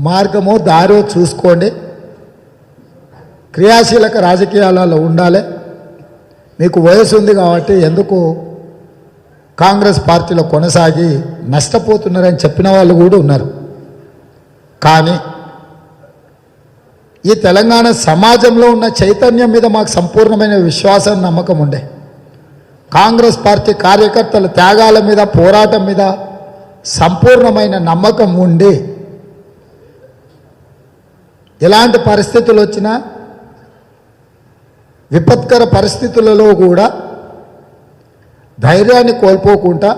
మార్గమో దారో చూసుకోండి. క్రియాశీలక రాజకీయాలలో ఉండాలి. మీకు వయసు ఉంది కాబట్టి ఎందుకు కాంగ్రెస్ పార్టీలో కొనసాగి నష్టపోతున్నారని చెప్పిన వాళ్ళు కూడా ఉన్నారు. కానీ ఈ తెలంగాణ సమాజంలో ఉన్న చైతన్యం మీద మాకు సంపూర్ణమైన విశ్వాసం, నమ్మకం ఉండే. కాంగ్రెస్ పార్టీ కార్యకర్తల త్యాగాల మీద, పోరాటం మీద సంపూర్ణమైన నమ్మకం ఉండి ఎలాంటి పరిస్థితులు వచ్చినా, విపత్కర పరిస్థితులలో కూడా ధైర్యాన్ని కోల్పోకుండా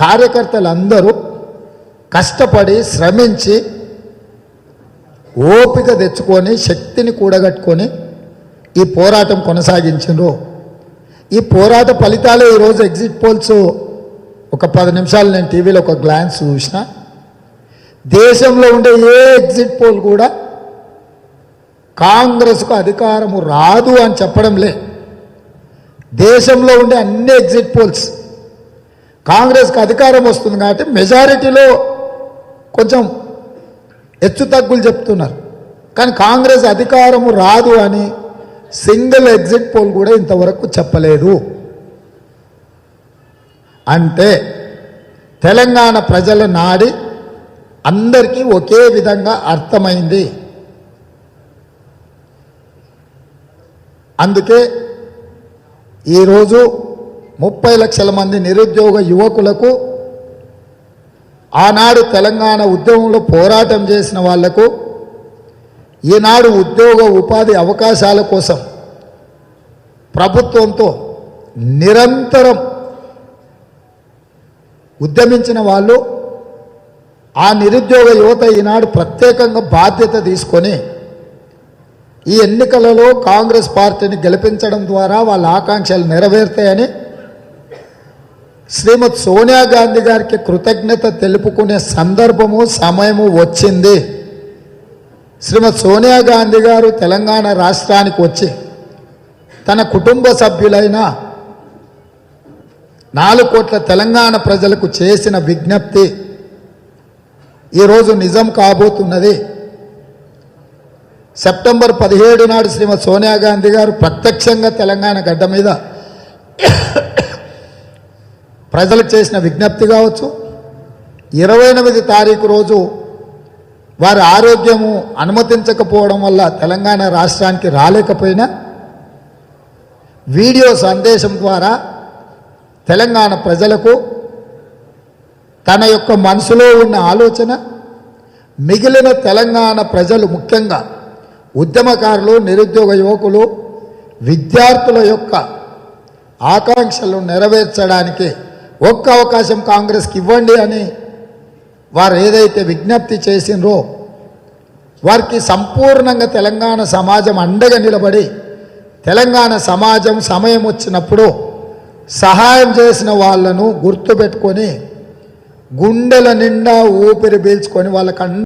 కార్యకర్తలందరూ కష్టపడి శ్రమించి ఓపిక తెచ్చుకొని శక్తిని కూడగట్టుకొని ఈ పోరాటం కొనసాగించారు. ఈ పోరాట ఫలితాలే ఈరోజు ఎగ్జిట్ పోల్స్ ఒక 10 నిమిషాలు నేను టీవీలో ఒక గ్లాన్స్ చూసిన. దేశంలో ఉండే ఏ ఎగ్జిట్ పోల్ కూడా కాంగ్రెస్కు అధికారము రాదు అని చెప్పడం లే. దేశంలో ఉండే అన్ని ఎగ్జిట్ పోల్స్ కాంగ్రెస్కి అధికారం వస్తుంది కాబట్టి మెజారిటీలో కొంచెం హెచ్చు తగ్గులు చెప్తున్నారు. కానీ కాంగ్రెస్ అధికారము రాదు అని సింగిల్ ఎగ్జిట్ పోల్ కూడా ఇంతవరకు చెప్పలేదు. అంటే తెలంగాణ ప్రజల నాడి అందరికీ ఒకే విధంగా అర్థమైంది. అందుకే ఈరోజు 30 లక్షల మంది నిరుద్యోగ యువకులకు, ఆనాడు తెలంగాణ ఉద్యమంలో పోరాటం చేసిన వాళ్లకు, ఈనాడు ఉద్యోగ ఉపాధి అవకాశాల కోసం ప్రభుత్వంతో నిరంతరం ఉద్యమించిన వాళ్ళు, ఆ నిరుద్యోగ యువత ఈనాడు ప్రత్యేకంగా బాధ్యత తీసుకొని ఈ ఎన్నికలలో కాంగ్రెస్ పార్టీని గెలిపించడం ద్వారా వాళ్ళ ఆకాంక్షలు నెరవేరుతాయని శ్రీమతి సోనియా గాంధీ గారికి కృతజ్ఞత తెలుపుకునే సందర్భము, సమయము వచ్చింది. శ్రీమతి సోనియా గాంధీ గారు తెలంగాణ రాష్ట్రానికి వచ్చి తన కుటుంబ సభ్యులైన 4 కోట్ల తెలంగాణ ప్రజలకు చేసిన విజ్ఞప్తి ఈరోజు నిజం కాబోతున్నది. సెప్టెంబర్ 17 నాడు శ్రీమతి సోనియా గాంధీ గారు ప్రత్యక్షంగా తెలంగాణ గడ్డ మీద ప్రజలకు చేసిన విజ్ఞప్తి కావచ్చు, 28 తారీఖు రోజు వారి ఆరోగ్యము అనుమతించకపోవడం వల్ల తెలంగాణ రాష్ట్రానికి రాలేకపోయినా వీడియో సందేశం ద్వారా తెలంగాణ ప్రజలకు తన యొక్క మనసులో ఉన్న ఆలోచన మిగిలిన తెలంగాణ ప్రజలు, ముఖ్యంగా ఉద్యమకారులు, నిరుద్యోగ యువకులు, విద్యార్థుల యొక్క ఆకాంక్షలు నెరవేర్చడానికి ఒక్క అవకాశం కాంగ్రెస్కి ఇవ్వండి అని వారు ఏదైతే విజ్ఞప్తి చేసినరో వారికి సంపూర్ణంగా తెలంగాణ సమాజం అండగా నిలబడి తెలంగాణ సమాజం సమయం వచ్చినప్పుడు సహాయం చేసిన వాళ్ళను గుర్తుపెట్టుకొని గుండెల నిండా ఊపిరి పీల్చుకొని వాళ్ళకు